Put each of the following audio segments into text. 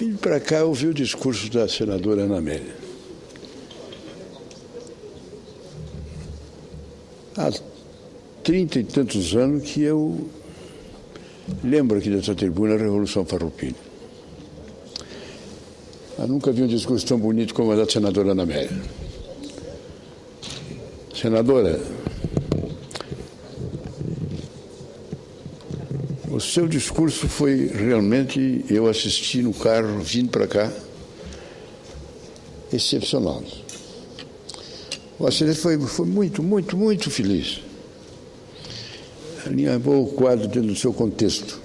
Vindo para cá, eu ouvi o discurso da senadora Ana Amélia. Há 30 e tantos anos que eu lembro aqui dessa tribuna a Revolução Farroupilha. Eu nunca vi um discurso tão bonito como o da senadora Ana Amélia. Senadora, o seu discurso foi realmente, eu assisti no carro, vindo para cá, excepcional. O acidente foi muito feliz. Alinhavou o quadro dentro do seu contexto.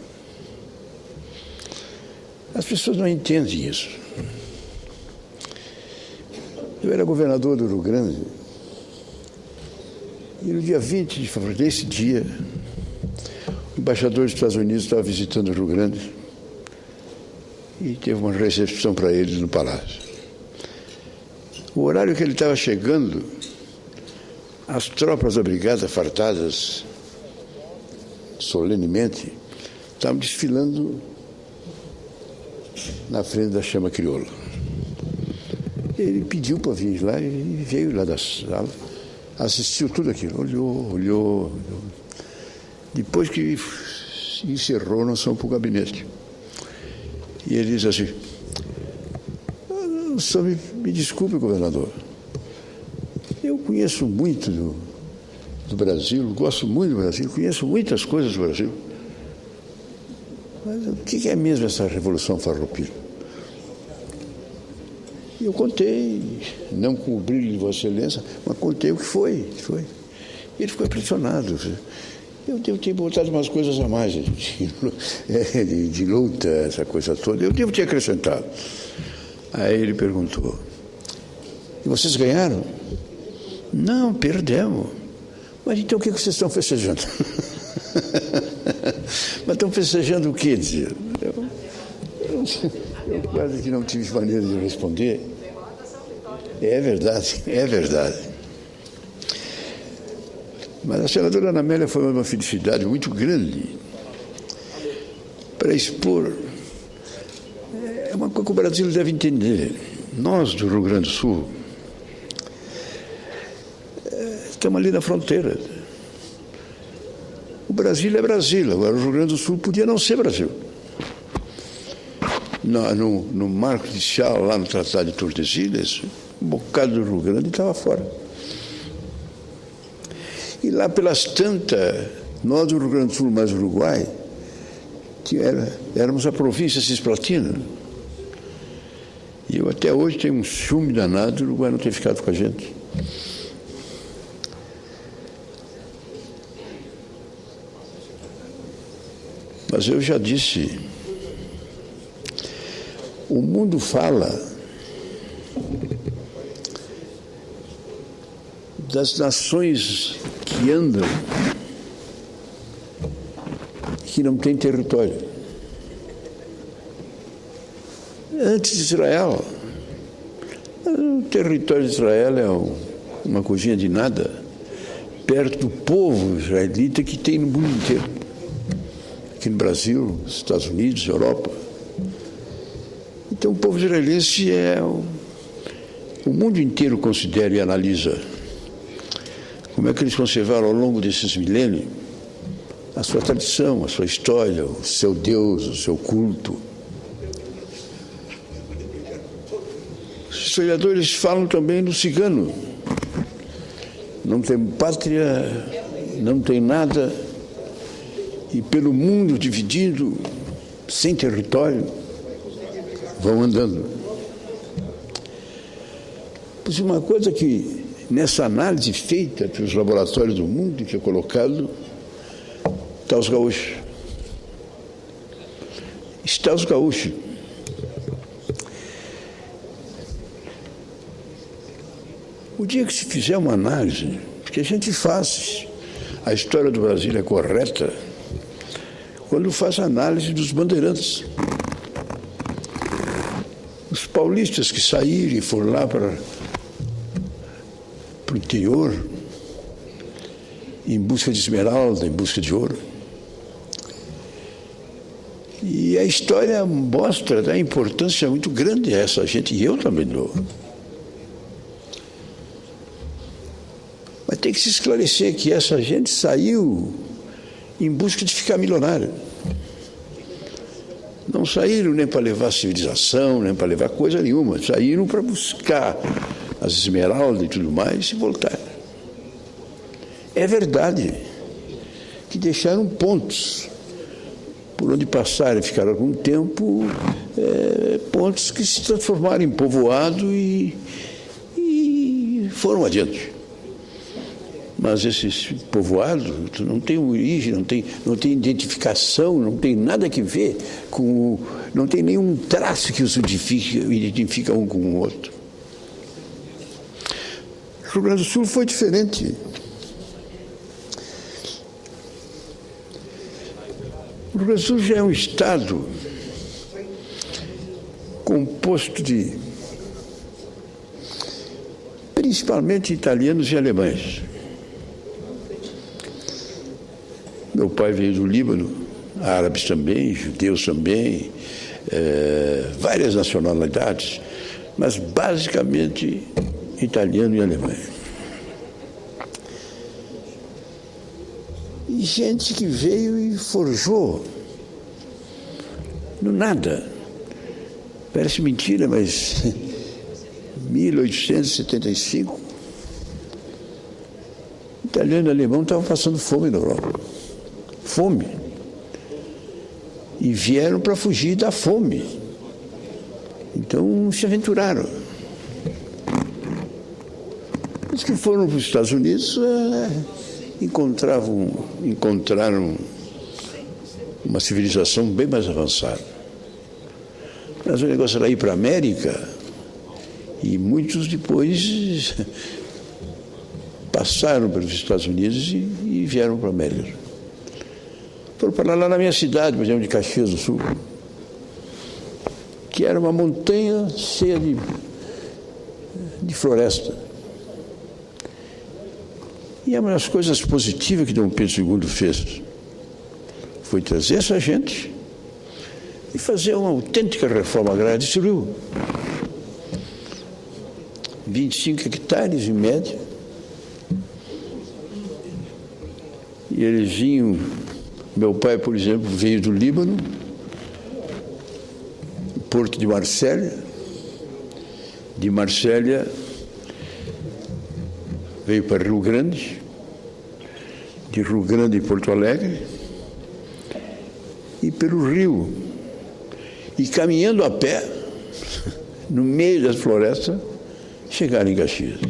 As pessoas não entendem isso. Eu era governador do Rio Grande e no dia 20 de fevereiro desse dia, o embaixador dos Estados Unidos estava visitando o Rio Grande e teve uma recepção para ele no palácio. O horário que ele estava chegando, as tropas da brigada, fardadas solenemente, estavam desfilando na frente da chama crioula. Ele pediu para vir lá e veio lá da sala, assistiu tudo aquilo, olhou. Depois que encerrou, nós fomos para o gabinete. E ele disse assim: só me desculpe, governador, eu conheço muito do Brasil, gosto muito do Brasil, conheço muitas coisas do Brasil, mas o que é mesmo essa Revolução Farroupilha? Eu contei, não com o brilho de Vossa Excelência, mas contei o que foi. Ele ficou impressionado. Eu devo ter botado umas coisas a mais de luta, essa coisa toda. Eu devo ter acrescentado. Aí ele perguntou: e vocês ganharam? Não, perdemos. Mas então o que vocês estão festejando? Mas estão festejando o quê, dizer? Eu quase que não tive maneira de responder. É verdade. Mas a senadora Ana Amélia foi uma felicidade muito grande para expor. É uma coisa que o Brasil deve entender. Nós, do Rio Grande do Sul, estamos ali na fronteira. O Brasil é Brasil, agora o Rio Grande do Sul podia não ser Brasil. No marco judicial, lá no Tratado de Tordesilhas, um bocado do Rio Grande estava fora. E lá pelas tantas, nós do Rio Grande do Sul mais Uruguai, éramos a província cisplatina. E eu até hoje tenho um ciúme danado do Uruguai não ter ficado com a gente. Mas eu já disse, o mundo fala das nações que andam, que não têm território. Antes de Israel, o território de Israel é uma coisinha de nada, perto do povo israelita que tem no mundo inteiro. Aqui no Brasil, Estados Unidos, Europa. Então o povo israelense o mundo inteiro considera e analisa como é que eles conservaram ao longo desses milênios a sua tradição, a sua história, o seu Deus, o seu culto. Os historiadores falam também do cigano. Não tem pátria, não tem nada, e pelo mundo dividido, sem território, vão andando. Pois uma coisa que, nessa análise feita pelos laboratórios do mundo, que é colocado, está os gaúchos. Está os gaúchos. O dia que se fizer uma análise, porque a gente faz, a história do Brasil é correta, quando faz a análise dos bandeirantes. Os paulistas que saíram e foram lá para o interior, em busca de esmeralda, em busca de ouro. E a história mostra da importância muito grande a essa gente, e eu também dou. Mas tem que se esclarecer que essa gente saiu em busca de ficar milionário. Não saíram nem para levar civilização, nem para levar coisa nenhuma. Saíram para buscar as esmeraldas e tudo mais e voltaram. É verdade que deixaram pontos por onde passaram e ficaram algum tempo, pontos que se transformaram em povoado e foram adiante. Mas esses povoados não têm origem, não tem identificação, não tem nada que ver com... Não tem nenhum traço que os identifica um com o outro. O Rio Grande do Sul foi diferente. O Rio Grande do Sul já é um estado composto de principalmente italianos e alemães. Meu pai veio do Líbano, árabes também, judeus também, várias nacionalidades, mas basicamente italiano e alemão. E gente que veio e forjou no nada. Parece mentira, mas 1875, italiano e alemão estavam passando fome na Europa. Fome. E vieram para fugir da fome. Então se aventuraram. Os que foram para os Estados Unidos encontraram uma civilização bem mais avançada. Mas o negócio era ir para a América, e muitos depois passaram pelos Estados Unidos e vieram para a América. Foram para lá na minha cidade, por exemplo, de Caxias do Sul, que era uma montanha cheia de floresta. E uma das coisas positivas que Dom Pedro II fez foi trazer essa gente e fazer uma autêntica reforma agrária. Destruiu 25 hectares em média. E eles vinham... Meu pai, por exemplo, veio do Líbano, Porto de Marsella. De Marsella veio para Rio Grande, de Rio Grande e Porto Alegre, e pelo rio, e caminhando a pé, no meio das florestas, chegaram em Caxias.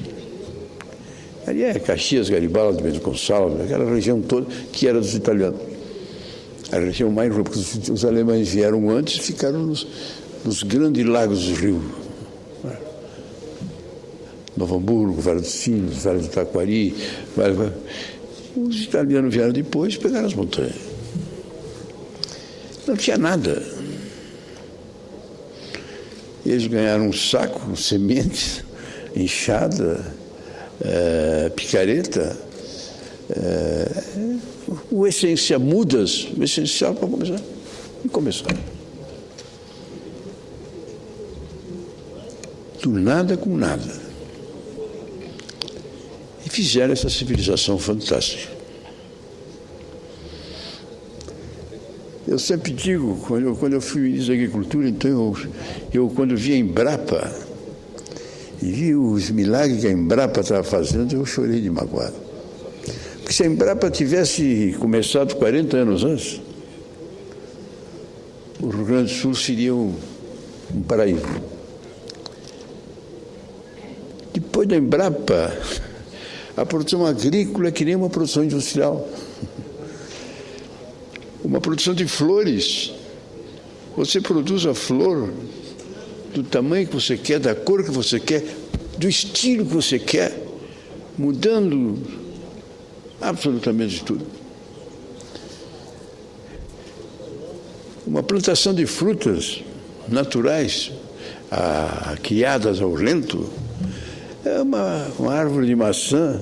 Ali é Caxias, Garibaldi, Bento Gonçalves, aquela região toda que era dos italianos. A região mais ruim, porque os alemães vieram antes e ficaram nos grandes lagos do rio. Novo Hamburgo, Vale dos Sinos, Vale do Taquari. Os italianos vieram depois e pegaram as montanhas. Não tinha nada. Eles ganharam um saco, sementes, enxada, picareta, o essencial, mudas, o essencial para começar. E começaram. Do nada com nada. E fizeram essa civilização fantástica. Eu sempre digo, quando eu fui ministro da Agricultura, então eu quando vi a Embrapa e vi os milagres que a Embrapa estava fazendo, eu chorei de magoado. Porque se a Embrapa tivesse começado 40 anos antes, o Rio Grande do Sul seria um paraíso. Depois da Embrapa, a produção agrícola é que nem uma produção industrial. Uma produção de flores. Você produz a flor do tamanho que você quer, da cor que você quer, do estilo que você quer, mudando absolutamente tudo. Uma plantação de frutas naturais, criadas ao lento, é uma árvore de maçã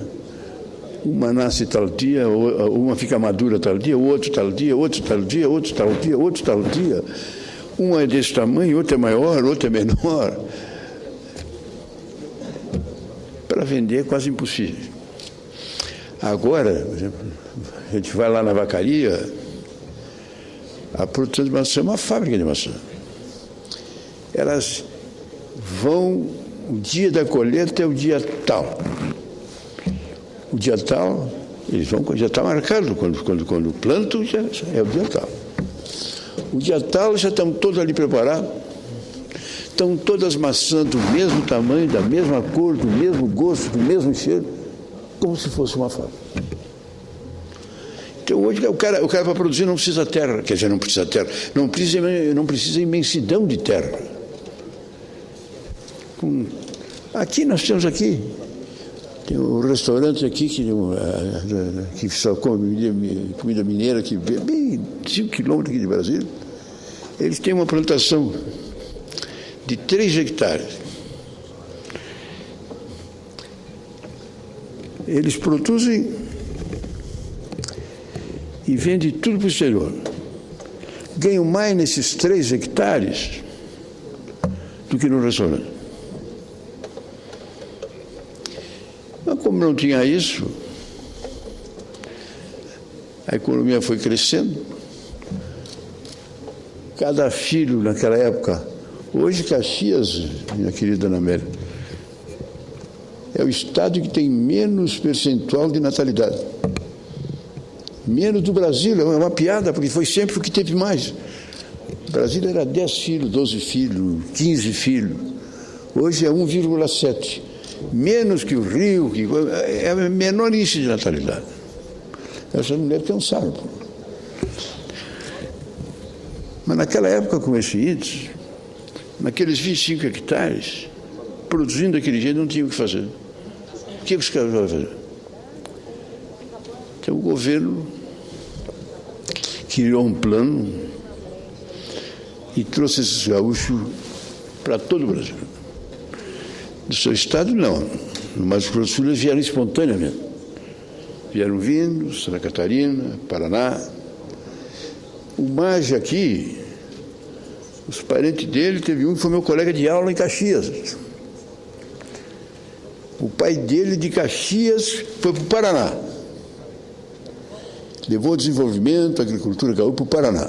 uma nasce tal dia, uma fica madura tal dia, outro tal dia, outro tal dia, outro tal dia, outro tal dia. Um é desse tamanho, outro é maior, outro é menor. Para vender é quase impossível. Agora, por exemplo, a gente vai lá na vacaria, a produção de maçã é uma fábrica de maçã. Elas vão, o dia da colheita é o dia tal. O dia tal, eles vão, já está marcado, quando plantam, já é o dia tal. O dia tal, já estão todos ali preparados. Estão todas as maçãs do mesmo tamanho, da mesma cor, do mesmo gosto, do mesmo cheiro, como se fosse uma fábrica. Então hoje o cara para produzir não precisa terra, quer dizer, não precisa terra, não precisa imensidão de terra. Aqui nós temos aqui, tem um restaurante aqui que só come comida mineira, que vem bem 5 quilômetros aqui de Brasília. Eles têm uma plantação de 3 hectares. Eles produzem e vendem tudo para o exterior. Ganham mais nesses 3 hectares do que no restaurante. Mas como não tinha isso, a economia foi crescendo. Cada filho naquela época, hoje Caxias, minha querida Ana Amélia, é o estado que tem menos percentual de natalidade. Menos do Brasil, é uma piada, porque foi sempre o que teve mais. O Brasil era 10 filhos, 12 filhos, 15 filhos. Hoje é 1,7. Menos que o Rio, é o menor índice de natalidade. Essas mulheres cansaram. Mas naquela época, com esse índice, naqueles 25 hectares, produzindo daquele jeito, não tinha o que fazer. O que os caras vão fazer? Então o governo criou um plano e trouxe esses gaúchos para todo o Brasil. Do seu estado, não. No Mato Grosso do Sul, eles vieram espontaneamente. Vieram vindo, Santa Catarina, Paraná. O Maggi aqui, os parentes dele, teve um que foi meu colega de aula em Caxias. O pai dele, de Caxias, foi para o Paraná. Levou o desenvolvimento, a agricultura gaúcha para o Paraná.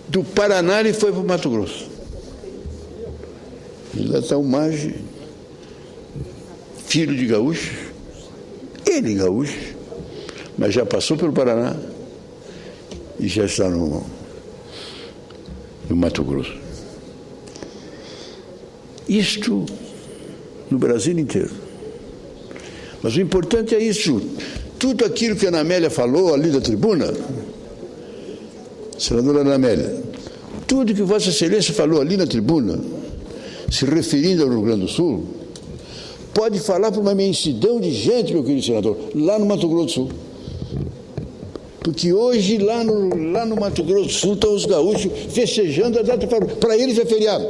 Do Paraná ele foi para o Mato Grosso. E lá está o Maggi, filho de gaúcho, ele gaúcho, mas já passou pelo Paraná e já está no Mato Grosso. Isto no Brasil inteiro. Mas o importante é isso. Tudo aquilo que a Ana Amélia falou ali da tribuna, senadora Ana Amélia, tudo que Vossa Excelência falou ali na tribuna, se referindo ao Rio Grande do Sul, pode falar para uma imensidão de gente, meu querido senador, lá no Mato Grosso do Sul. Porque hoje, lá no Mato Grosso do Sul, estão os gaúchos festejando a data, para eles é feriado.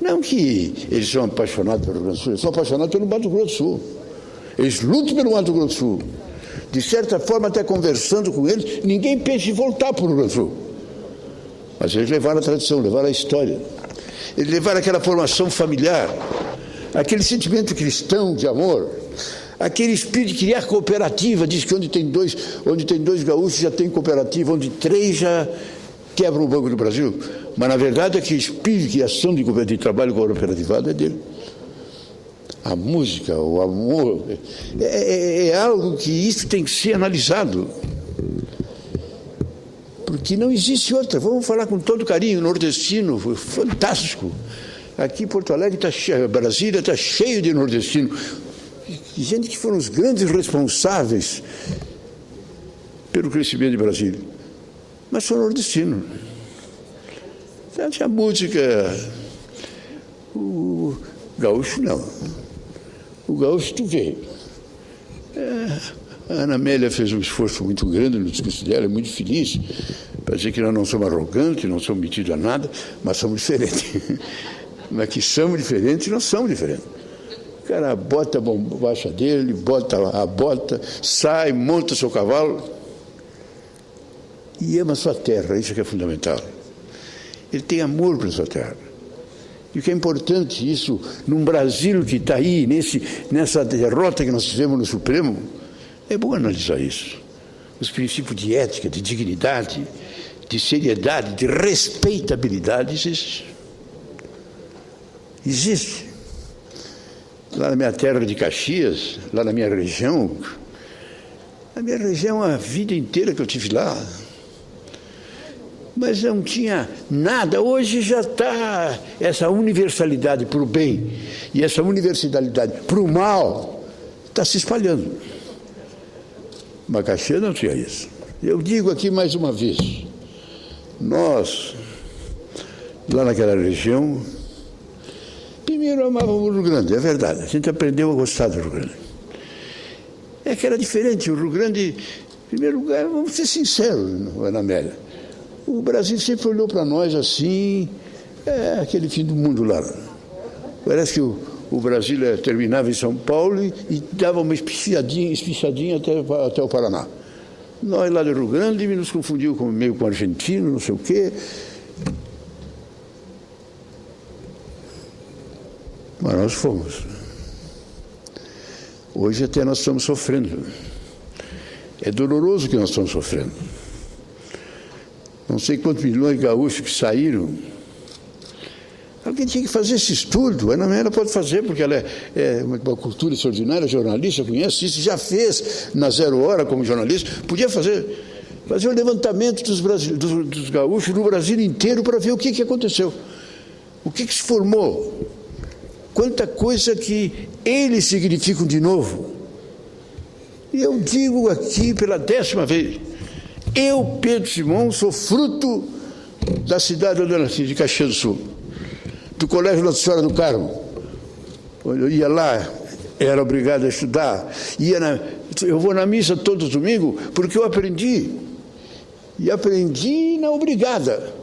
Não que eles são apaixonados pelo Rio Grande do Sul, eles são apaixonados pelo Mato Grosso do Sul. Eles lutam pelo Mato Grosso do Sul. De certa forma, até conversando com eles, ninguém pensa em voltar para o Rio Grande do Sul. Mas eles levaram a tradição, levaram a história. Eles levaram aquela formação familiar, aquele sentimento cristão de amor, aquele espírito de criar cooperativa. Diz que onde tem dois gaúchos já tem cooperativa, onde 3 já quebram o Banco do Brasil. Mas, na verdade, aquele espírito de criação de trabalho cooperativado é dele. A música, o amor, é algo que isso tem que ser analisado. Porque não existe outra. Vamos falar com todo carinho, nordestino, foi fantástico. Aqui em Porto Alegre está cheio, Brasília está cheio de nordestino. Gente que foram os grandes responsáveis pelo crescimento de Brasília. Mas são nordestinos. A música, o gaúcho não. O gaúcho tu vê. A Ana Amélia fez um esforço muito grande no discurso dela, é muito feliz, para dizer que nós não somos arrogantes, não somos metidos a nada, mas somos diferentes. Mas que somos diferentes, nós somos diferentes. O cara bota a bombacha dele, bota a bota, sai, monta o seu cavalo e ama a sua terra, isso que é fundamental. Ele tem amor pela sua terra. E o que é importante, isso, num Brasil que está aí, nessa derrota que nós tivemos no Supremo, é bom analisar isso. Os princípios de ética, de dignidade, de seriedade, de respeitabilidade existem. Existe. Lá na minha terra de Caxias, lá na minha região, a vida inteira que eu tive lá, mas não tinha nada. Hoje já está essa universalidade para o bem e essa universalidade para o mal está se espalhando. Mas Caxias não tinha isso. Eu digo aqui mais uma vez, nós, lá naquela região, primeiro amávamos o Rio Grande, é verdade, a gente aprendeu a gostar do Rio Grande. É que era diferente, o Rio Grande, em primeiro lugar, vamos ser sinceros, Ana Amélia, o Brasil sempre olhou para nós assim, aquele fim do mundo lá. Parece que o Brasil terminava em São Paulo e dava uma espichadinha até o Paraná. Nós lá do Rio Grande nos confundiu meio com argentino, não sei o quê. Mas nós fomos. Hoje até nós estamos sofrendo. É doloroso que nós estamos sofrendo. Não sei quantos milhões de gaúchos que saíram. Alguém tinha que fazer esse estudo. A Ana Amélia pode fazer, porque ela é uma cultura extraordinária, jornalista, conhece isso, já fez na Zero Hora como jornalista. Podia fazer o levantamento dos gaúchos no Brasil inteiro para ver o que aconteceu. O que se formou. Quanta coisa que eles significam de novo. E eu digo aqui pela 10ª vez, eu, Pedro Simão, sou fruto da cidade onde eu nasci, de Caxias do Sul, do Colégio Nossa Senhora do Carmo. Eu ia lá, era obrigado a estudar. Eu vou na missa todo domingo porque eu aprendi. E aprendi na obrigada.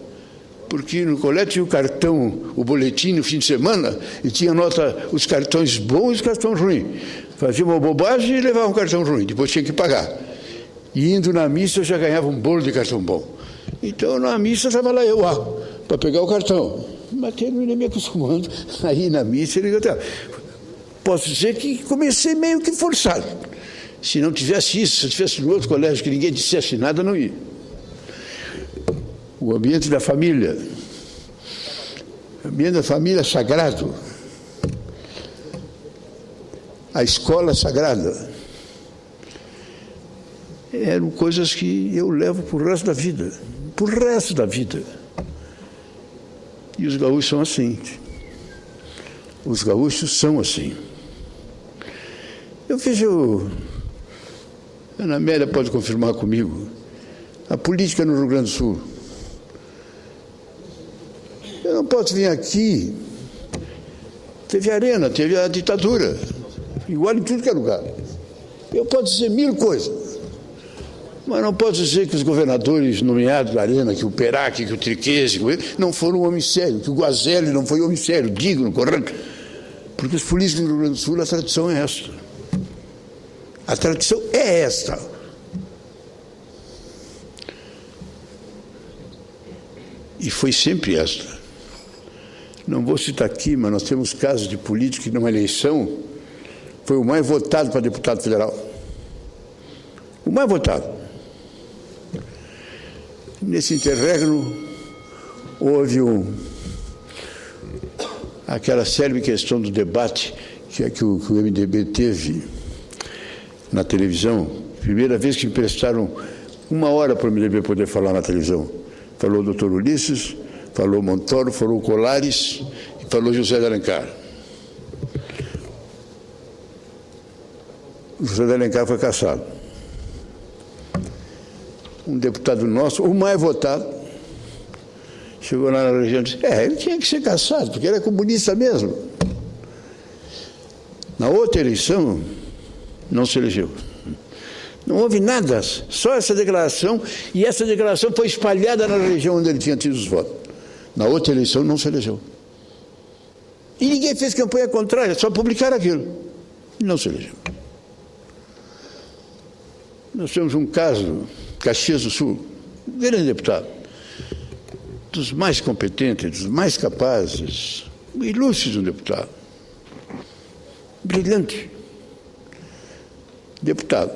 Porque no colégio tinha o cartão, o boletim no fim de semana, e tinha nota, os cartões bons e os cartões ruins. Fazia uma bobagem e levava um cartão ruim, depois tinha que pagar. E indo na missa eu já ganhava um bolo de cartão bom. Então na missa estava lá eu, para pegar o cartão. Mas terminei me acostumando a ir na missa. Posso dizer que comecei meio que forçado. Se não tivesse isso, se eu tivesse no outro colégio que ninguém dissesse nada, não ia. O ambiente da família. O ambiente da família é sagrado. A escola é sagrada. Eram coisas que eu levo para o resto da vida. Para o resto da vida. E os gaúchos são assim. Os gaúchos são assim. Eu vejo, a Ana Amélia pode confirmar comigo, a política no Rio Grande do Sul. Eu não posso vir aqui, teve a arena, teve a ditadura, igual em tudo que é lugar. Eu posso dizer 1000 coisas, mas não posso dizer que os governadores nomeados da arena, que o Perac, que o Triqueze, não foram homens sérios, que o Guazelli não foi homem sério, digno, correto. Porque os políticos do Rio Grande do Sul, a tradição é esta. A tradição é esta. E foi sempre esta. Não vou citar aqui, mas nós temos casos de político que numa eleição foi o mais votado para deputado federal. O mais votado. Nesse interregno houve aquela célebre questão do debate que o MDB teve na televisão. Primeira vez que emprestaram 1 hora para o MDB poder falar na televisão. Falou o doutor Ulisses, falou Montoro, falou Colares e falou José de Alencar. O José de Alencar foi cassado. Um deputado nosso, o mais votado, chegou lá na região e disse, ele tinha que ser cassado, porque ele é comunista mesmo. Na outra eleição, não se elegeu. Não houve nada, só essa declaração, e essa declaração foi espalhada na região onde ele tinha tido os votos. Na outra eleição não se elegeu. E ninguém fez campanha contrária, só publicaram aquilo. E não se elegeu. Nós temos um caso, Caxias do Sul, um grande deputado, dos mais competentes, dos mais capazes, ilustres um deputado, brilhante deputado.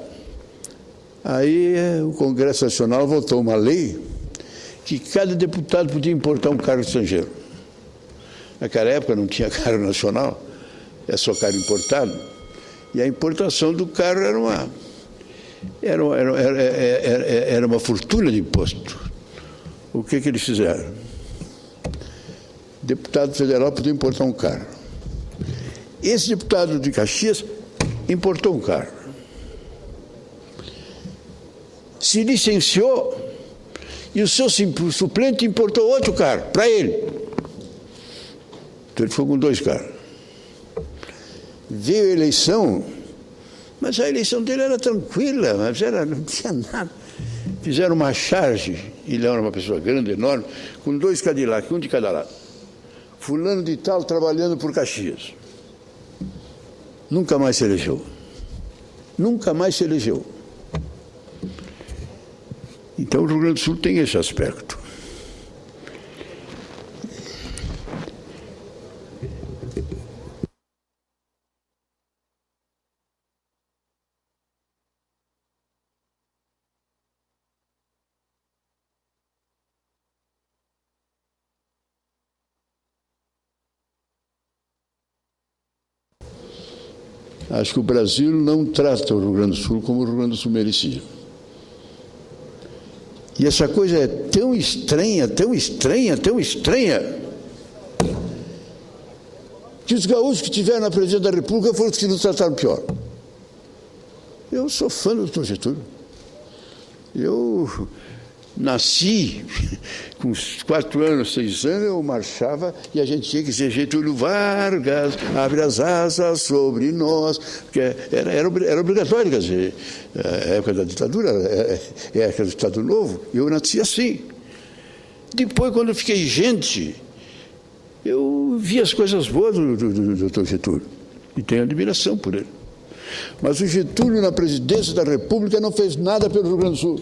Aí o Congresso Nacional votou uma lei que cada deputado podia importar um carro estrangeiro. Naquela época não tinha carro nacional, é só carro importado, e a importação do carro era uma fortuna de imposto. O que eles fizeram? Deputado federal podia importar um carro. Esse deputado de Caxias importou um carro. Se licenciou e o seu suplente importou outro carro para ele. Então ele ficou com 2 carros. Veio a eleição, mas a eleição dele era tranquila, mas não tinha nada. Fizeram uma charge, ele era uma pessoa grande, enorme, com 2 Cadillac, um de cada lado. Fulano de tal trabalhando por Caxias. Nunca mais se elegeu. Nunca mais se elegeu. Então o Rio Grande do Sul tem esse aspecto. Acho que o Brasil não trata o Rio Grande do Sul como o Rio Grande do Sul merecia. E essa coisa é tão estranha, tão estranha, tão estranha, que os gaúchos que tiveram na presidência da República foram os que nos trataram pior. Eu sou fã do Dr. Getúlio. Eu nasci com 4 anos, 6 anos, eu marchava e a gente tinha que dizer: Getúlio Vargas, abre as asas sobre nós, porque era obrigatório, quer dizer, a época da ditadura, é a época do Estado Novo, e eu nasci assim. Depois, quando eu fiquei gente, eu vi as coisas boas do Dr. Getúlio, e tenho admiração por ele. Mas o Getúlio, na presidência da República, não fez nada pelo Rio Grande do Sul.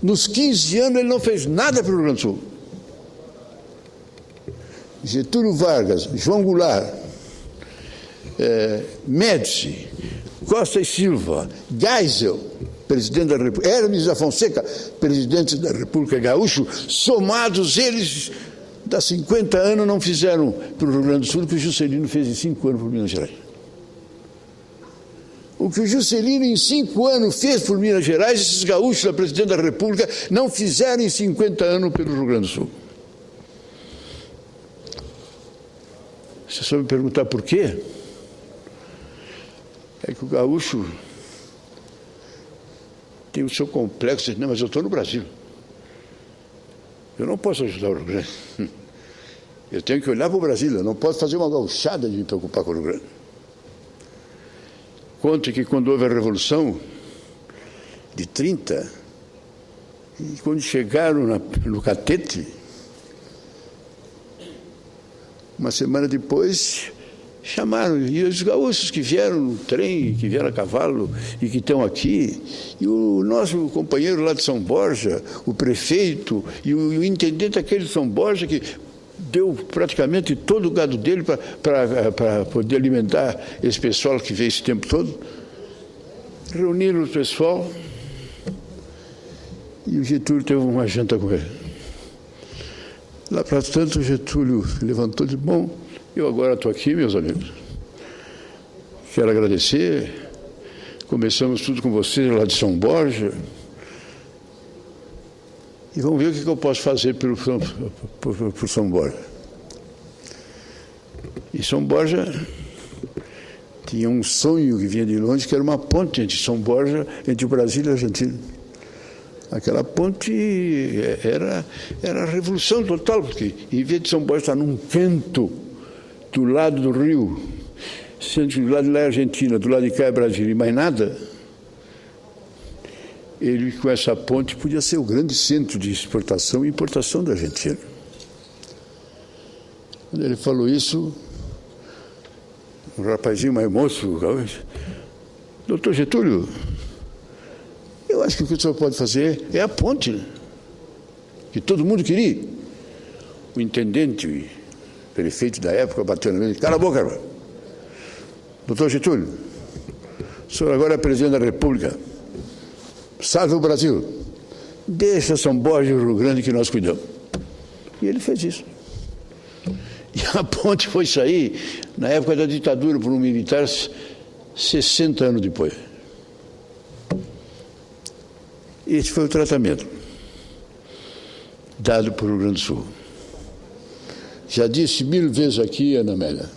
Nos 15 anos ele não fez nada pelo Rio Grande do Sul. Getúlio Vargas, João Goulart, Médici, Costa e Silva, Geisel, presidente da República, Hermes da Fonseca, presidente da República Gaúcho, somados eles, dá 50 anos, não fizeram para o Rio Grande do Sul o que o Juscelino fez em 5 anos por Minas Gerais. O que o Juscelino em 5 anos fez por Minas Gerais, esses gaúchos da presidente da República não fizeram em 50 anos pelo Rio Grande do Sul. Você só me perguntar por quê? É que o gaúcho tem o seu complexo de: não, mas eu estou no Brasil. Eu não posso ajudar o Rio Grande. Eu tenho que olhar para o Brasil, eu não posso fazer uma gauchada de me preocupar com o Rio Grande. Conte que quando houve a Revolução de 30, e quando chegaram no Catete, uma semana depois, chamaram, e os gaúchos que vieram no trem, que vieram a cavalo e que estão aqui, e o nosso companheiro lá de São Borja, o prefeito e o intendente aquele de São Borja, que deu praticamente todo o gado dele para poder alimentar esse pessoal que veio esse tempo todo. Reuniram o pessoal e o Getúlio teve uma janta com ele. Lá para tanto, o Getúlio levantou e disse: bom, eu agora estou aqui, meus amigos. Quero agradecer. Começamos tudo com vocês lá de São Borja. E vamos ver o que eu posso fazer por São Borja. E São Borja tinha um sonho que vinha de longe, que era uma ponte entre São Borja, entre o Brasil e a Argentina. Aquela ponte era a revolução total, porque em vez de São Borja estar num canto do lado do rio, sendo que do lado de lá é Argentina, do lado de cá é Brasil e mais nada, ele, com essa ponte, podia ser o grande centro de exportação e importação da Argentina. Quando ele falou isso, um rapazinho mais moço, doutor Getúlio, eu acho que o que o senhor pode fazer é a ponte, né? Que todo mundo queria. O intendente, o prefeito da época, bateu na mesa, cala a boca, irmão. Doutor Getúlio, o senhor agora é presidente da República, salve o Brasil, deixa São Borja e o Rio Grande que nós cuidamos. E ele fez isso. E a ponte foi sair, na época da ditadura, por um militar, 60 anos depois. Esse foi o tratamento dado para o Rio Grande do Sul. Já disse 1000 vezes aqui, Ana Amélia,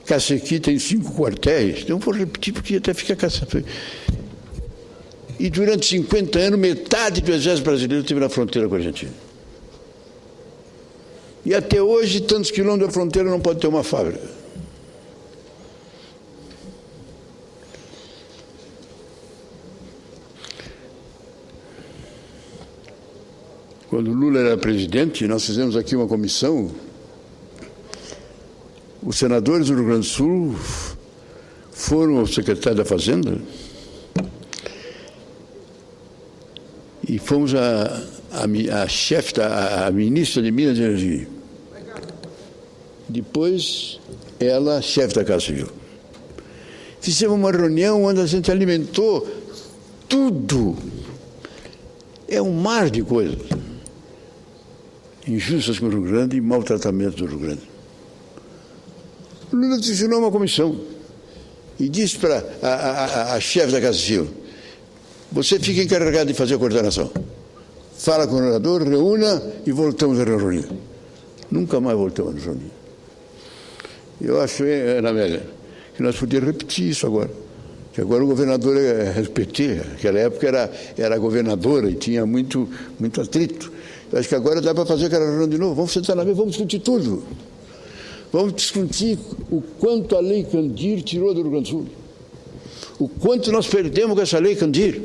Cacequi tem 5 quartéis, não vou repetir porque até fica caçado. E durante 50 anos, metade do exército brasileiro esteve na fronteira com a Argentina. E até hoje, tantos quilômetros da fronteira não pode ter uma fábrica. Quando Lula era presidente, nós fizemos aqui uma comissão. Os senadores do Rio Grande do Sul foram ao secretário da Fazenda e fomos a chefe, a ministra de Minas e Energia. Depois, ela, chefe da Casa Civil. Fizemos uma reunião onde a gente alimentou tudo. É um mar de coisas injustas com o Rio Grande e maltratamento do Rio Grande. Lula designou uma comissão e disse para a chefe da Casa Civil: você fica encarregado de fazer a coordenação. Fala com o governador, reúna e voltamos a reunir. Nunca mais voltamos a reunir. Eu acho, Ana Amélia, que nós podíamos repetir isso agora. Que agora o governador é PT, naquela época era governadora e tinha muito atrito. Eu acho que agora dá para fazer aquela reunião de novo. Vamos sentar na mesa, vamos discutir tudo. Vamos discutir o quanto a Lei Candir tirou do Rio Grande do Sul. O quanto nós perdemos com essa Lei Candir.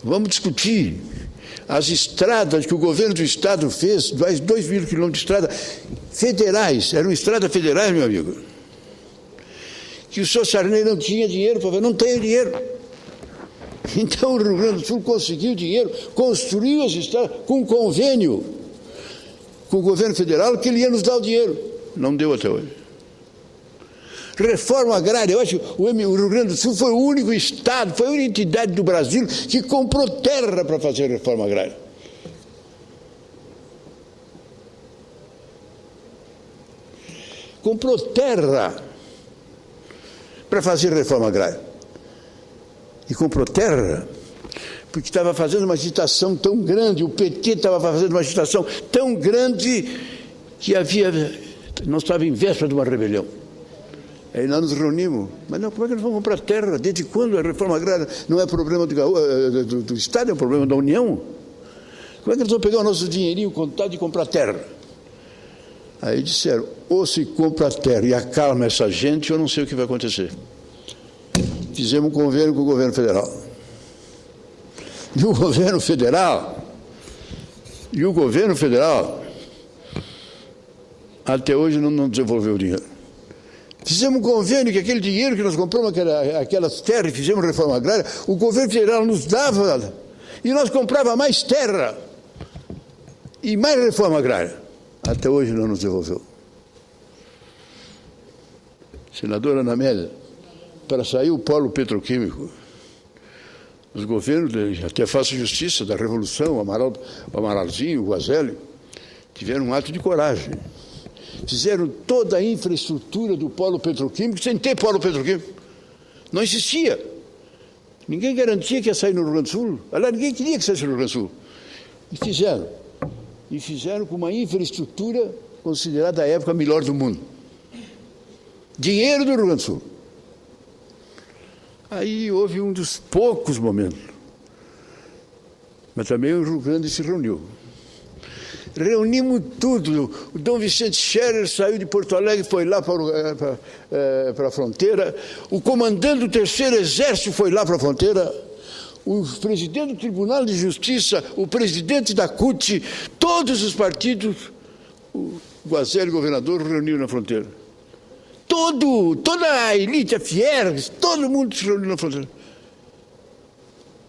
Vamos discutir as estradas que o governo do Estado fez, 2 mil quilômetros de estrada federais, eram estradas federais, meu amigo. Que o senhor Sarney não tinha dinheiro para fazer, não tem dinheiro. Então o Rio Grande do Sul conseguiu dinheiro, construiu as estradas com um convênio com o governo federal que ele ia nos dar o dinheiro. Não deu até hoje. Reforma agrária, eu acho que o Rio Grande do Sul foi o único estado, foi a única entidade do Brasil que comprou terra para fazer reforma agrária. Comprou terra para fazer reforma agrária. E comprou terra porque estava fazendo uma agitação tão grande, o PT estava fazendo uma agitação tão grande que nós estávamos em véspera de uma rebelião. Aí nós nos reunimos, mas não, como é que nós vamos comprar terra? Desde quando a reforma agrária não é problema do Estado, é um problema da União? Como é que nós vamos pegar o nosso dinheirinho contado e comprar terra? Aí disseram, ou se compra terra e acalma essa gente, eu não sei o que vai acontecer. Fizemos um convênio com o governo federal. E o governo federal, até hoje não desenvolveu o dinheiro. Fizemos um convênio que aquele dinheiro que nós compramos, aquelas terras, e fizemos reforma agrária, o governo federal nos dava, e nós comprava mais terra e mais reforma agrária. Até hoje não nos devolveu. Senadora Ana Amélia, para sair o polo petroquímico, os governos, até faço justiça, da Revolução, o Amaralzinho, o Guazelli, tiveram um ato de coragem. Fizeram toda a infraestrutura do polo petroquímico sem ter polo petroquímico. Não existia. Ninguém garantia que ia sair no Rio Grande do Sul. Aliás, ninguém queria que saísse no Rio Grande do Sul. E fizeram. E fizeram com uma infraestrutura considerada à época a melhor do mundo. Dinheiro do Rio Grande do Sul. Aí houve um dos poucos momentos. Mas também o Rio Grande se reuniu. Reunimos tudo. O Dom Vicente Scherer saiu de Porto Alegre, foi lá para a fronteira. O comandante do 3º Exército foi lá para a fronteira. o presidente do Tribunal de Justiça, o presidente da CUT, todos os partidos, o Guazelli, governador, reuniu na fronteira. Toda a elite, a Fiergs, todo mundo se reuniu na fronteira.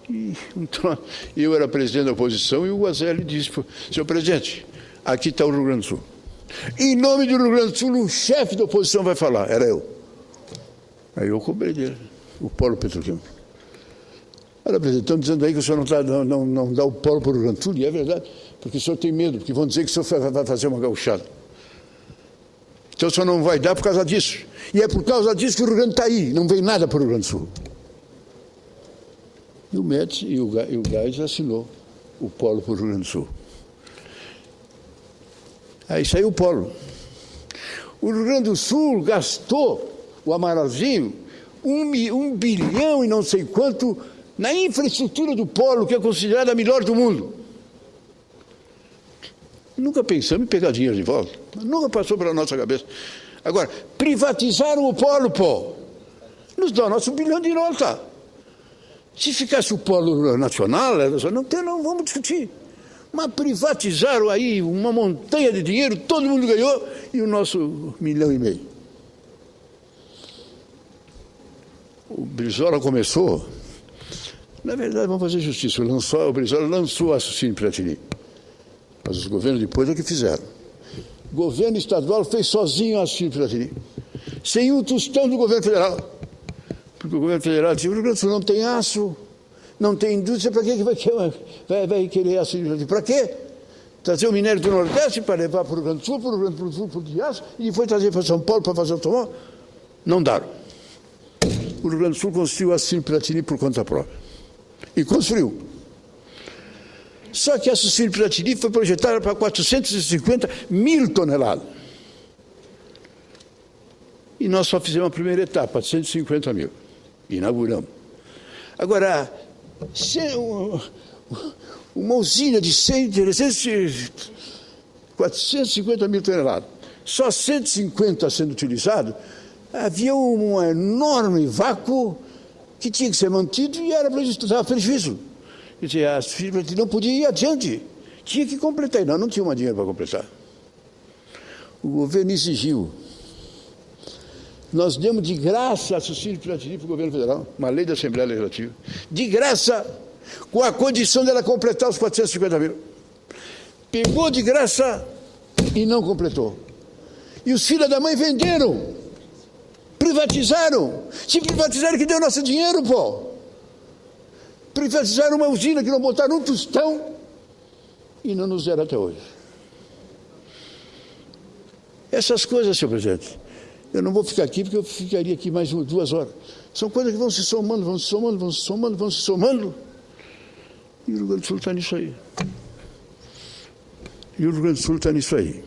E, então, eu era presidente da oposição e o Guazelli disse: senhor presidente, aqui está o Rio Grande do Sul. Em nome do Rio Grande do Sul, o chefe da oposição vai falar. Era eu. Aí eu cobrei dele, o polo petroquímico. Olha, presidente, estão dizendo aí que o senhor não dá o polo para o Rio Grande do Sul, e é verdade, porque o senhor tem medo, porque vão dizer que o senhor vai fazer uma gauchada. Então o senhor não vai dar por causa disso. E é por causa disso que o Rio Grande está aí, não vem nada para o Rio Grande do Sul. E o Médici e o Gás assinou o polo para o Rio Grande do Sul. Aí saiu o polo. O Rio Grande do Sul gastou, o Amaralzinho, 1 bilhão e não sei quanto na infraestrutura do polo, que é considerada a melhor do mundo. Nunca pensamos em pegar dinheiro de volta. Nunca passou pela nossa cabeça. Agora, privatizaram o polo, pô. Nos dão nosso 1 bilhão de nota. Se ficasse o polo nacional, não vamos discutir. Mas privatizaram aí uma montanha de dinheiro, todo mundo ganhou, e o nosso 1,5 milhão. O Brizola começou, na verdade, vamos fazer justiça, o Brizola lançou o Raciocínio Piratini. Mas os governos depois é que fizeram. O governo estadual fez sozinho o Raciocínio Piratini, sem um tostão do governo federal. Porque o governo federal disse: o Rio Grande do Sul não tem aço, não tem indústria, para que vai querer aço? Para quê? Trazer o minério do Nordeste para levar para o Rio Grande do Sul, para o Rio Grande do Sul, de aço, e depois trazer para São Paulo para fazer automóvel? Não daram. O Rio Grande do Sul construiu o Raciocínio Piratini por conta própria. E construiu. Só que a Raciocínio Piratini foi projetada para 450 mil toneladas. E nós só fizemos a primeira etapa, 150 mil. Inauguramos. Agora, uma usina de 450 mil toneladas, só 150 sendo utilizado, havia um enorme vácuo que tinha que ser mantido e era para isso dar prejuízo. Quer dizer, as firmas não podiam ir adiante, tinha que completar. Não tinha mais dinheiro para completar. O governo exigiu. Nós demos de graça a Raciocínio Piratini para o governo federal, uma lei da Assembleia Legislativa, de graça, com a condição dela completar os 450 mil. Pegou de graça e não completou. E os filhos da mãe venderam, privatizaram. Se privatizaram, que deu nosso dinheiro, pô. Privatizaram uma usina que não botaram um tostão e não nos deram até hoje. Essas coisas, senhor presidente, eu não vou ficar aqui porque eu ficaria aqui mais 2 horas. São coisas que vão se somando, vão se somando, vão se somando, vão se somando. E o Rio Grande do Sul está nisso aí. E o Rio Grande do Sul está nisso aí.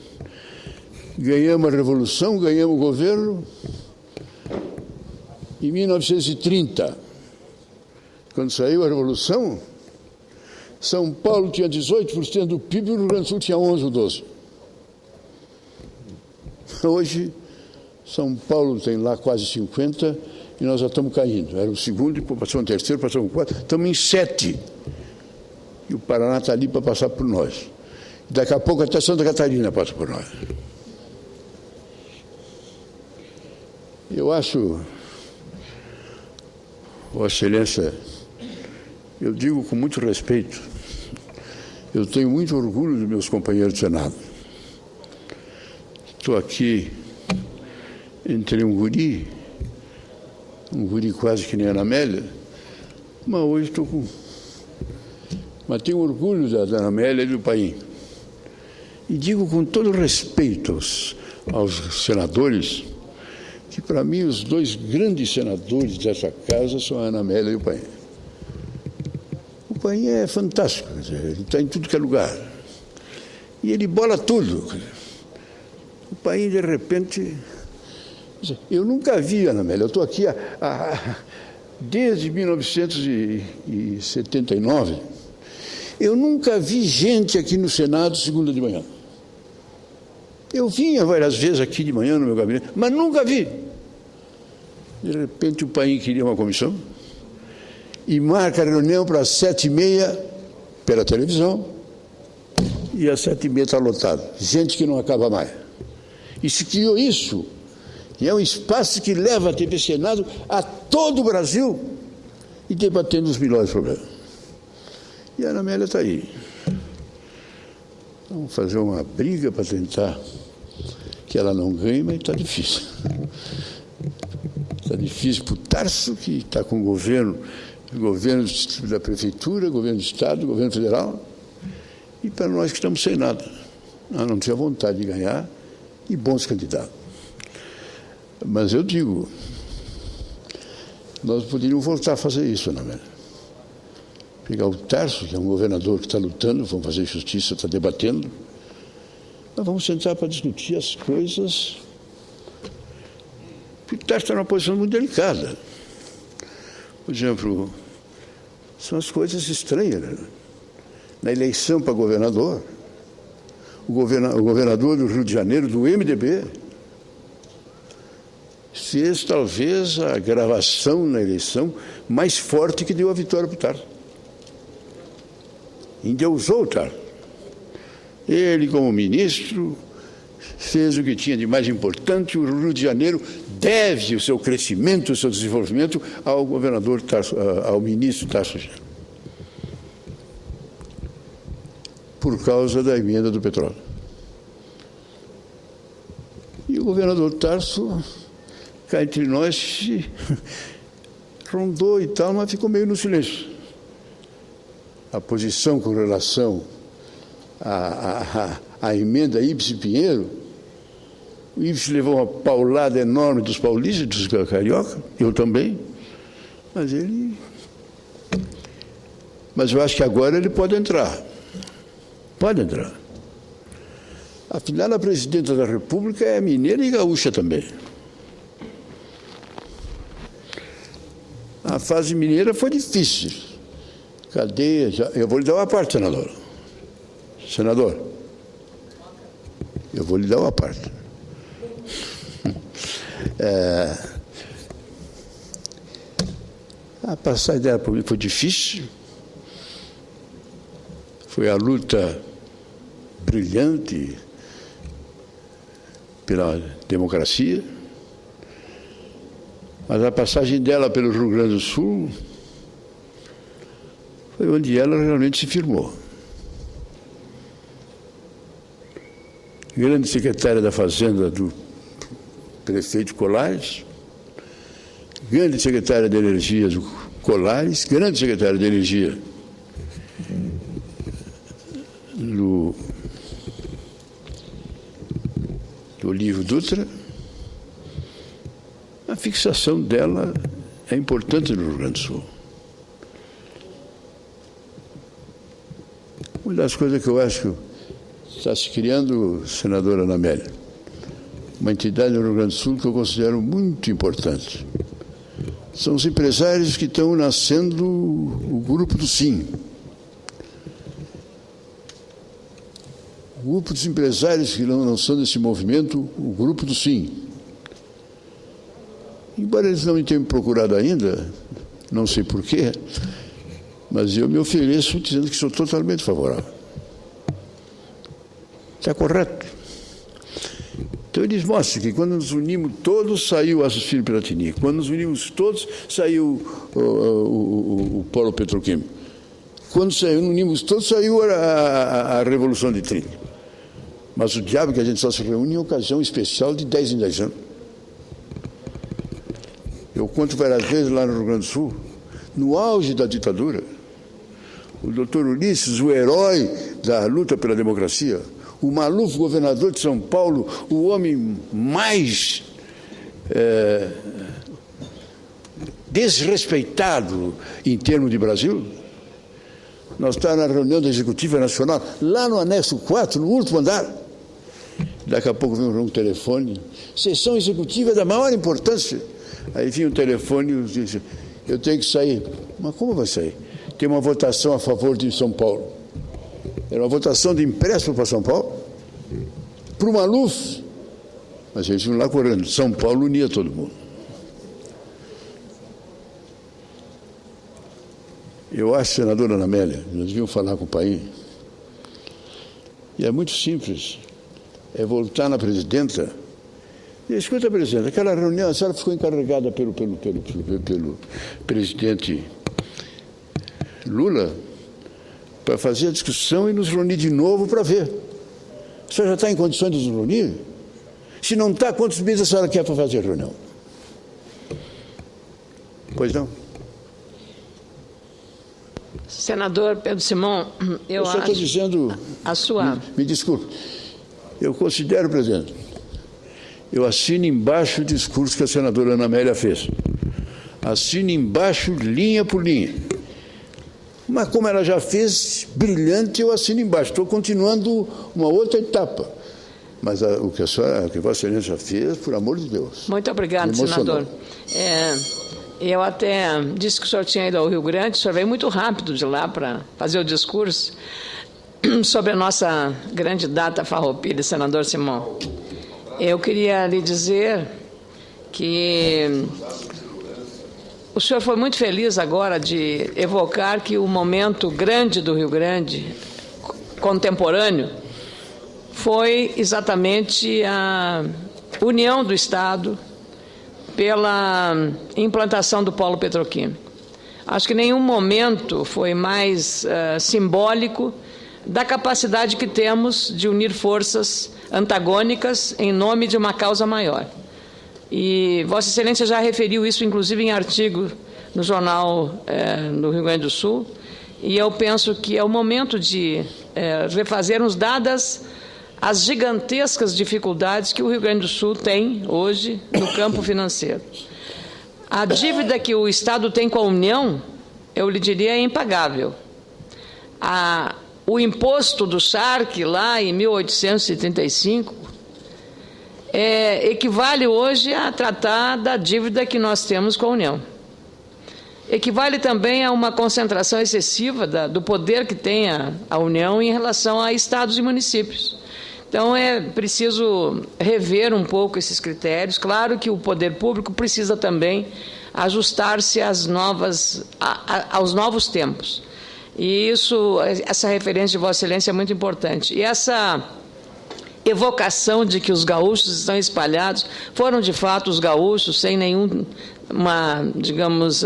Ganhamos a Revolução, ganhamos o governo. Em 1930, quando saiu a Revolução, São Paulo tinha 18% do PIB e o Rio Grande do Sul tinha 11 ou 12%. Hoje, São Paulo tem lá quase 50% e nós já estamos caindo. Era o segundo, depois passamos o terceiro, passamos o quarto, estamos em 7%. E o Paraná está ali para passar por nós. Daqui a pouco até Santa Catarina passa por nós. Eu acho, Vossa Excelência, eu digo com muito respeito, eu tenho muito orgulho dos meus companheiros do Senado. Estou aqui entre um guri quase que nem a Ana Amélia, mas hoje estou com... Mas tenho orgulho da Ana Amélia e do Paim. E digo com todo respeito aos senadores, que para mim os 2 grandes senadores dessa casa são a Ana Amélia e o Paim. O Paim é fantástico, quer dizer, ele está em tudo que é lugar. E ele bola tudo. O Paim, de repente... Eu nunca vi, Ana Amélia, eu estou aqui desde 1979, eu nunca vi gente aqui no Senado segunda de manhã. Eu vinha várias vezes aqui de manhã no meu gabinete, mas nunca vi. De repente o Paim queria uma comissão e marca a reunião para as 7h30 pela televisão, e às 7h30 está lotado. Gente que não acaba mais. E se criou isso, e é um espaço que leva a TV Senado a todo o Brasil e debatendo os melhores problemas. E a Ana Amélia está aí. Vamos fazer uma briga para tentar que ela não ganhe, mas está difícil. Está difícil para o Tarso, que está com o governo da prefeitura, governo do estado, governo federal, e para nós que estamos sem nada. Nós não tínhamos vontade de ganhar e bons candidatos. Mas eu digo, nós poderíamos voltar a fazer isso, Ana Amélia. Pegar o Tarso, que é um governador que está lutando, vamos fazer justiça, está debatendo. Nós vamos sentar para discutir as coisas. Porque o Tarso está numa posição muito delicada. Por exemplo, são as coisas estranhas, né? Na eleição para governador, o governador do Rio de Janeiro, do MDB, fez talvez a gravação na eleição mais forte que deu a vitória para o Tarso. Endeusou o Tarso. Ele, como ministro, fez o que tinha de mais importante. O Rio de Janeiro deve o seu crescimento, o seu desenvolvimento ao governador Tarso, ao ministro Tarso Genro, por causa da emenda do petróleo. E o governador Tarso, cá entre nós, rondou e tal, mas ficou meio no silêncio. A posição com relação à emenda Ibsen Pinheiro, o Ibsen levou uma paulada enorme dos paulistas, dos carioca, eu também, mas eu acho que agora ele pode entrar. Pode entrar. Afinal, a presidenta da República é mineira e gaúcha também. A fase mineira foi difícil. Cadê? Eu vou lhe dar uma parte, senador. Senador, eu vou lhe dar uma parte. A passagem dela para mim foi difícil. Foi a luta brilhante pela democracia. Mas a passagem dela pelo Rio Grande do Sul foi onde ela realmente se firmou. Grande secretária da Fazenda do prefeito Colares, grande secretária de Energia do Colares, grande secretária de Energia do Olívio Dutra. A fixação dela é importante no Rio Grande do Sul. Uma das coisas que eu acho que está se criando, senadora Ana Amélia, uma entidade no Rio Grande do Sul que eu considero muito importante. São os empresários que estão nascendo, o grupo do Sim. O grupo dos empresários que estão lançando esse movimento, o grupo do Sim. Embora eles não me tenham procurado ainda, não sei porquê, mas eu me ofereço dizendo que sou totalmente favorável. Está correto. Então eles mostram que quando nos unimos todos, saiu o Aços Piratini. Quando nos unimos todos, saiu o polo petroquímico. Quando nos unimos todos, saiu a Revolução de 30. Mas o diabo que a gente só se reúne em ocasião especial de 10 em 10 anos. Eu conto várias vezes lá no Rio Grande do Sul, no auge da ditadura, o doutor Ulisses, o herói da luta pela democracia, o Maluf, governador de São Paulo, o homem mais desrespeitado em termos de Brasil. Nós estávamos na reunião da Executiva Nacional, lá no anexo 4, no último andar. Daqui a pouco vem um telefone, sessão executiva da maior importância. Aí vinha o telefone e disse, eu tenho que sair. Mas como vai sair? Tem uma votação a favor de São Paulo. Era uma votação de empréstimo para São Paulo, para o Maluf. Mas eles iam lá correndo. São Paulo unia todo mundo. Eu acho, senadora Ana Amélia, nós devíamos falar com o país. E é muito simples. É voltar na presidenta e escuta, presidente, aquela reunião, a senhora ficou encarregada pelo presidente Lula para fazer a discussão e nos reunir de novo para ver. A senhora já está em condições de nos reunir? Se não está, quantos meses a senhora quer para fazer a reunião? Pois não? Senador Pedro Simão, eu só estou dizendo... A sua... Me desculpe. Eu considero, presidente, eu assino embaixo o discurso que a senadora Ana Amélia fez. Assino embaixo, linha por linha. Mas como ela já fez, brilhante, eu assino embaixo. Estou continuando uma outra etapa. Mas o que a Vossa Excelência fez, por amor de Deus. Muito obrigado, senador. Eu até disse que o senhor tinha ido ao Rio Grande, o senhor veio muito rápido de lá para fazer o discurso sobre a nossa grande data farroupilha, senador Simão. Eu queria lhe dizer que o senhor foi muito feliz agora de evocar que o momento grande do Rio Grande, contemporâneo, foi exatamente a união do Estado pela implantação do polo petroquímico. Acho que nenhum momento foi mais simbólico da capacidade que temos de unir forças antagônicas em nome de uma causa maior. E Vossa Excelência já referiu isso, inclusive, em artigo no jornal no Rio Grande do Sul, e eu penso que é o momento de refazermos, dadas as gigantescas dificuldades que o Rio Grande do Sul tem hoje no campo financeiro. A dívida que o Estado tem com a União, eu lhe diria, é impagável. O imposto do Charque, lá em 1835, equivale hoje a tratar da dívida que nós temos com a União. Equivale também a uma concentração excessiva do poder que tem a União em relação a estados e municípios. Então, é preciso rever um pouco esses critérios. Claro que o poder público precisa também ajustar-se aos novos tempos. E essa referência de Vossa Excelência é muito importante. E essa evocação de que os gaúchos estão espalhados, foram de fato os gaúchos, sem digamos,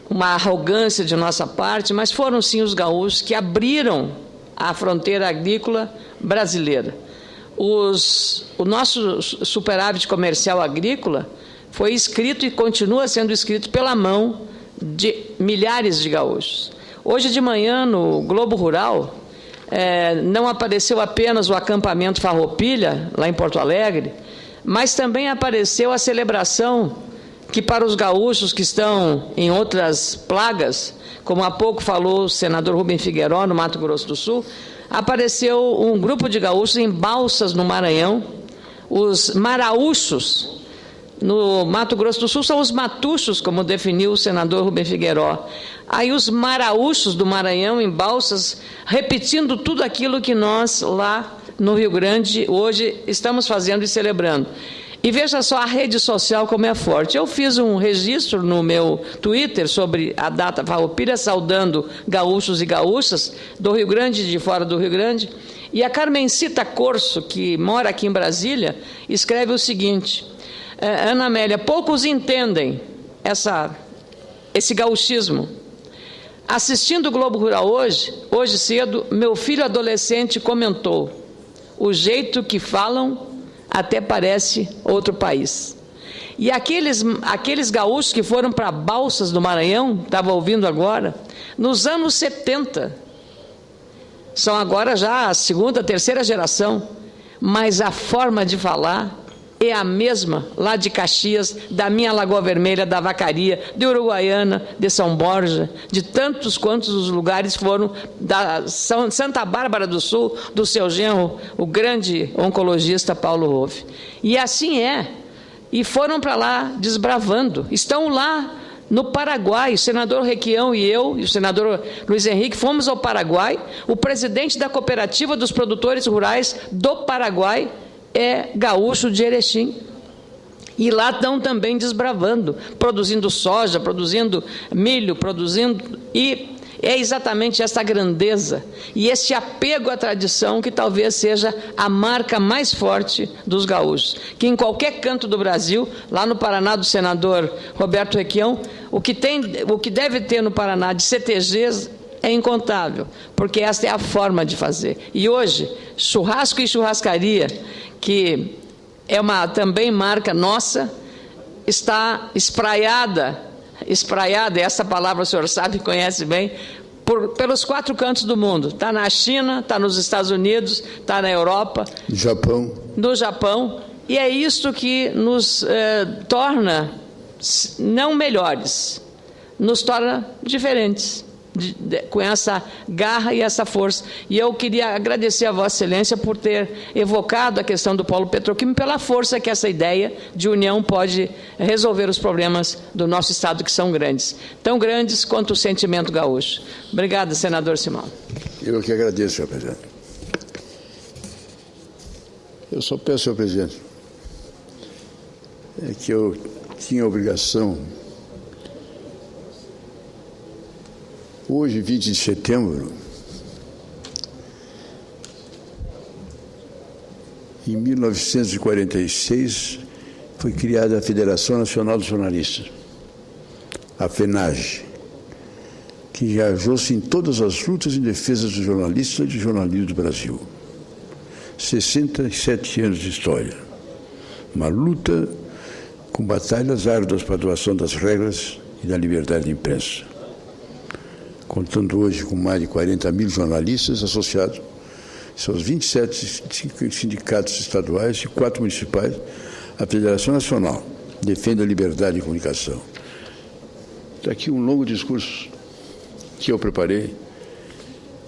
uma arrogância de nossa parte, mas foram sim os gaúchos que abriram a fronteira agrícola brasileira. O nosso superávit comercial agrícola foi escrito e continua sendo escrito pela mão de milhares de gaúchos. Hoje de manhã, no Globo Rural, não apareceu apenas o acampamento Farroupilha, lá em Porto Alegre, mas também apareceu a celebração que, para os gaúchos que estão em outras plagas, como há pouco falou o senador Rubem Figueiró, no Mato Grosso do Sul, apareceu um grupo de gaúchos em Balsas, no Maranhão. Os maraúchos, no Mato Grosso do Sul, são os matuchos, como definiu o senador Rubem Figueiró. Aí os maraúchos do Maranhão, em Balsas, repetindo tudo aquilo que nós, lá no Rio Grande, hoje estamos fazendo e celebrando. E veja só a rede social como é forte. Eu fiz um registro no meu Twitter sobre a data farroupilha, saudando gaúchos e gaúchas do Rio Grande e de fora do Rio Grande, e a Carmencita Corso, que mora aqui em Brasília, escreve o seguinte: Ana Amélia, poucos entendem esse gauchismo. Assistindo o Globo Rural hoje cedo, meu filho adolescente comentou: o jeito que falam até parece outro país. E aqueles gaúchos que foram para Balsas do Maranhão, estava ouvindo agora, nos anos 70, são agora já a segunda, terceira geração, mas a forma de falar é a mesma lá de Caxias, da minha Lagoa Vermelha, da Vacaria, de Uruguaiana, de São Borja, de tantos quantos os lugares foram, da Santa Bárbara do Sul, do seu genro, o grande oncologista Paulo Roffe. E assim é. E foram para lá desbravando. Estão lá no Paraguai. O senador Requião e eu, e o senador Luiz Henrique, fomos ao Paraguai. O presidente da Cooperativa dos Produtores Rurais do Paraguai é gaúcho de Erechim. E lá estão também desbravando, produzindo soja, produzindo milho, e é exatamente essa grandeza e esse apego à tradição que talvez seja a marca mais forte dos gaúchos, que em qualquer canto do Brasil, lá no Paraná do senador Roberto Requião, o que deve ter no Paraná de CTGs é incontável, porque esta é a forma de fazer. E hoje, churrasco e churrascaria, que é uma também marca nossa, está espraiada, essa palavra o senhor sabe, conhece bem, pelos 4 cantos do mundo. Está na China, está nos Estados Unidos, está na Europa. No Japão. E é isto que nos torna, não melhores, nos torna diferentes, com essa garra e essa força. E eu queria agradecer a Vossa Excelência por ter evocado a questão do polo petroquímico, pela força que essa ideia de união pode resolver os problemas do nosso Estado, que são grandes, tão grandes quanto o sentimento gaúcho. Obrigada, senador Simão. Eu que agradeço, senhor presidente. Eu só peço, senhor presidente, que eu tinha a obrigação, hoje, 20 de setembro, em 1946, foi criada a Federação Nacional dos Jornalistas, a FENAGE, que engajou-se em todas as lutas em defesa dos jornalistas e do jornalismo do Brasil. 67 anos de história. Uma luta com batalhas árduas para a doação das regras e da liberdade de imprensa. Contando hoje com mais de 40 mil jornalistas associados, são os 27 sindicatos estaduais e 4 municipais, a Federação Nacional defende a liberdade de comunicação. Está aqui um longo discurso que eu preparei,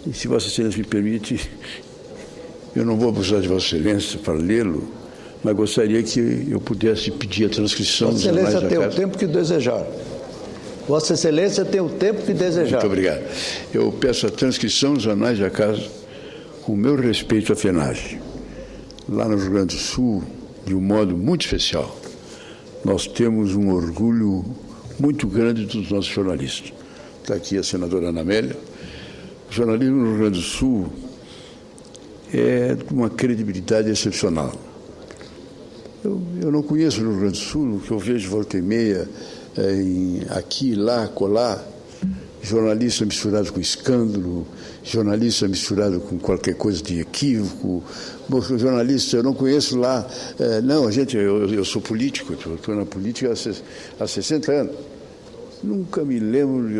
e se Vossa Excelência me permite, eu não vou abusar de Vossa Excelência para lê-lo, mas gostaria que eu pudesse pedir a transcrição dos jornais da casa. Vossa Excelência tem o tempo que desejar. Vossa Excelência tem o tempo que desejar. Muito obrigado. Eu peço a transcrição dos jornais da casa com o meu respeito à FENAGE. Lá no Rio Grande do Sul, de um modo muito especial, nós temos um orgulho muito grande dos nossos jornalistas. Está aqui a senadora Ana Amélia. O jornalismo no Rio Grande do Sul é de uma credibilidade excepcional. Eu não conheço no Rio Grande do Sul, o que eu vejo volta e meia, aqui, lá, colar, jornalista misturado com escândalo, jornalista misturado com qualquer coisa de equívoco, jornalista, eu não conheço lá, não, gente, eu sou político, estou na política há 60 anos, nunca me lembro de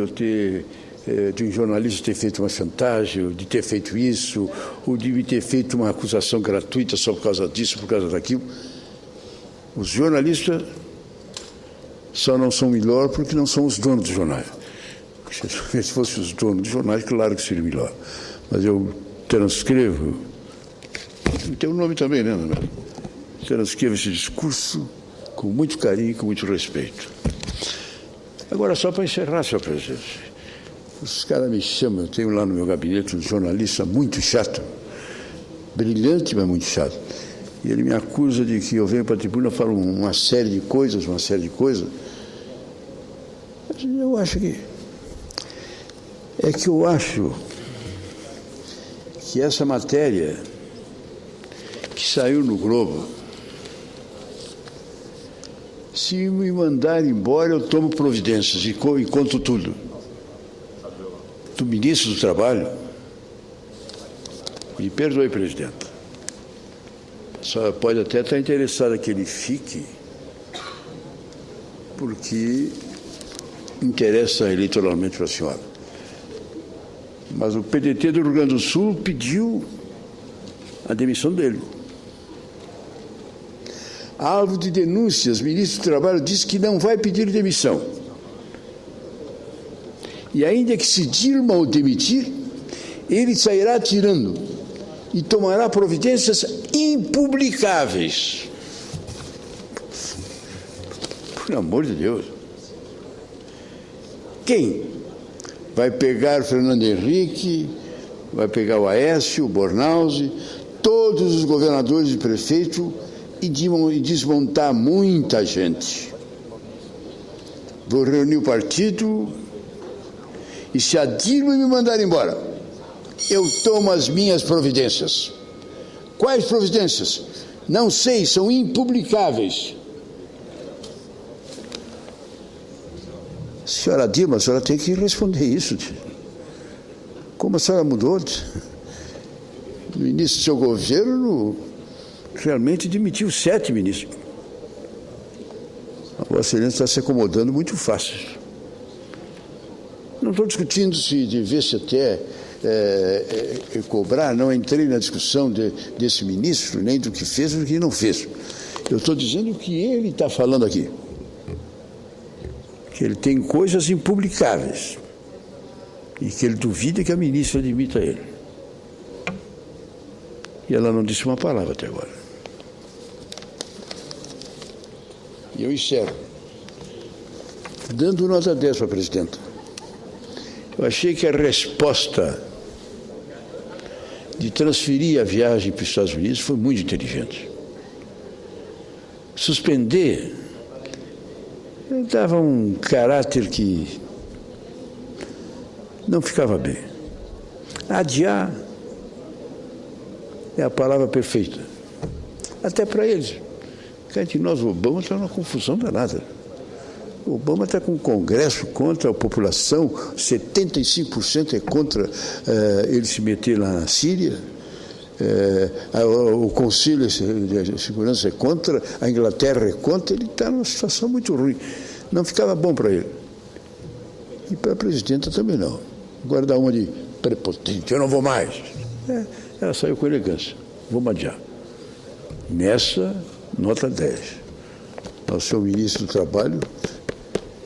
eu de um jornalista ter feito uma chantagem, de ter feito isso, ou de me ter feito uma acusação gratuita só por causa disso, por causa daquilo. Os jornalistas só não são melhor porque não são os donos dos jornais. Se fossem os donos dos jornais, claro que seria melhor. Mas eu transcrevo, tem um nome também, né, Ana? Transcrevo esse discurso com muito carinho e com muito respeito. Agora, só para encerrar, senhor presidente, os caras me chamam, eu tenho lá no meu gabinete um jornalista muito chato, brilhante, mas muito chato. E ele me acusa de que eu venho para a tribuna e falo uma série de coisas. Mas eu acho que... eu acho que essa matéria que saiu no Globo, se me mandar embora, eu tomo providências e conto tudo. Do ministro do Trabalho, me perdoe, presidente, só pode até estar interessado que ele fique, porque interessa eleitoralmente para a senhora. Mas o PDT do Rio Grande do Sul pediu a demissão dele. Alvo de denúncias, o ministro do Trabalho disse que não vai pedir demissão. E ainda que se Dilma o demitir, ele sairá tirando e tomará providências impublicáveis. Por amor de Deus. Quem? Vai pegar Fernando Henrique, vai pegar o Aécio, o Bornhausen, todos os governadores e prefeitos e desmontar muita gente. Vou reunir o partido e, se a Dilma me mandar embora, eu tomo as minhas providências. Quais providências? Não sei, são impublicáveis. Senhora Dilma, a senhora tem que responder isso. Como a senhora mudou? No início do seu governo, realmente demitiu 7 ministros. A Vossa Excelência está se acomodando muito fácil. Não estou discutindo se devesse até cobrar, não entrei na discussão desse ministro, nem do que fez e do que não fez. Eu estou dizendo o que ele está falando aqui. Que ele tem coisas impublicáveis e que ele duvida que a ministra admita ele. E ela não disse uma palavra até agora. E eu encerro, dando nota 10 para a presidenta. Eu achei que a resposta de transferir a viagem para os Estados Unidos foi muito inteligente. Suspender dava um caráter que não ficava bem. Adiar é a palavra perfeita. Até para eles. Cá entre nós, o Obama está numa confusão danada. O Obama está com o Congresso contra a população, 75% é contra ele se meter lá na Síria. O Conselho de Segurança é contra, a Inglaterra é contra, ele está numa situação muito ruim. Não ficava bom para ele. E para a presidenta também não. Agora dá uma de prepotente, eu não vou mais. Ela saiu com elegância, vamos adiar. Nessa, nota 10. Ao seu ministro do Trabalho,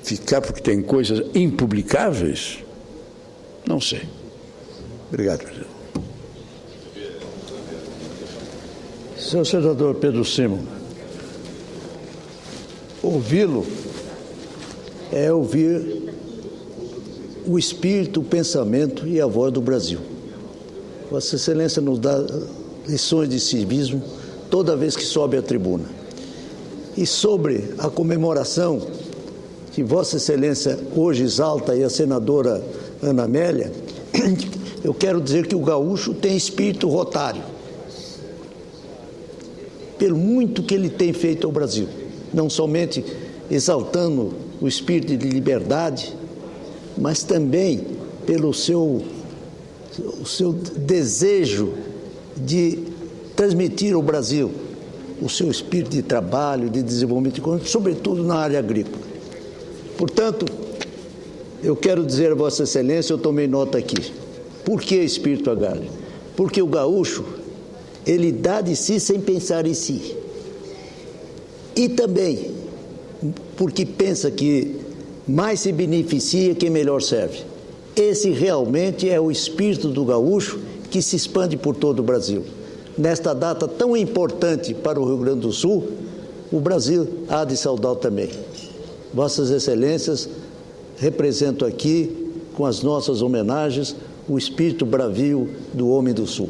ficar porque tem coisas impublicáveis? Não sei. Obrigado, presidente. Senhor senador Pedro Simon, ouvi-lo é ouvir o espírito, o pensamento e a voz do Brasil. Vossa Excelência nos dá lições de civismo toda vez que sobe à tribuna. E sobre a comemoração que Vossa Excelência hoje exalta e a senadora Ana Amélia, eu quero dizer que o gaúcho tem espírito rotário, pelo muito que ele tem feito ao Brasil, não somente exaltando o espírito de liberdade, mas também pelo seu desejo de transmitir ao Brasil o seu espírito de trabalho, de desenvolvimento econômico, sobretudo na área agrícola. Portanto, eu quero dizer a Vossa Excelência, eu tomei nota aqui. Por que espírito agrário? Porque o gaúcho, ele dá de si sem pensar em si. E também porque pensa que mais se beneficia quem melhor serve. Esse realmente é o espírito do gaúcho que se expande por todo o Brasil. Nesta data tão importante para o Rio Grande do Sul, o Brasil há de saudar também. Vossas Excelências, represento aqui, com as nossas homenagens, o espírito bravio do homem do Sul.